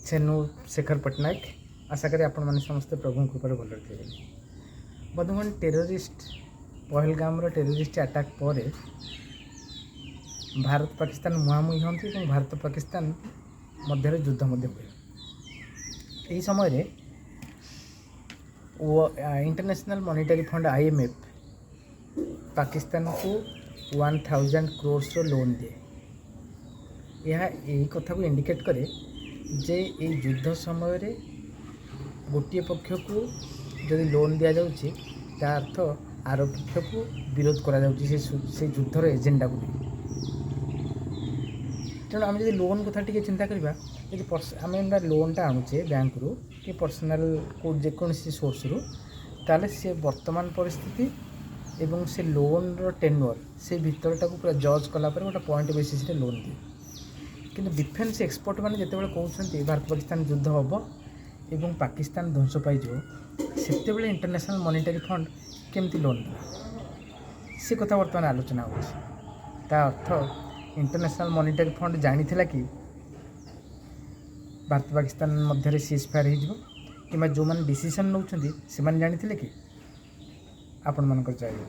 छेनु शेखर पट्टनायक आशा करी आपण मैंने समस्ते प्रभु कृपा भल थे। बंधुगण टेररिस्ट पहलगाम टेररिस्ट अटैक पर भारत पाकिस्तान मुहांमुही होती और भारत पाकिस्तान मध्य युद्ध हुए। यही समय international monetary fund IMF Pakistan को 1000 करोड़ लोन दिए। यह यही कथा को इंडिकेट करे जे ये युद्ध समय गोटे पक्ष को जदि लोन दि जाऊँगी ता अर्थ आर पक्ष को विरोध करा से युद्धर एजेंडा को। तेणु आम जब लोन कथा टी चिंता करवा आम लोनटा आणुचे बैंक रु कि पर्सनाल को जेकोसी सोर्स रु ताले से वर्तमान परिस्थिति एवं से लोन टेन्योर से भितरटा को पूरा जज कला गोटे पॉइंट बेसिस लोन दिए। किंतु डिफेन्स एक्सपर्ट मैंने जिते कहते भारत पाकिस्तान युद्ध हम एवं पाकिस्तान ध्वंस पाई से इंटरनेशनल मॉनेटरी फंड केमती लोन से कथा बर्तमान आलोचना होता अर्थ इंटरनेशनल मॉनेटरी फंड जानी कि भारत पाकिस्तान मध्य सीज फायर हो कि जो मैंने डिसीजन नौ से जानी कि आपण मान चाहिए।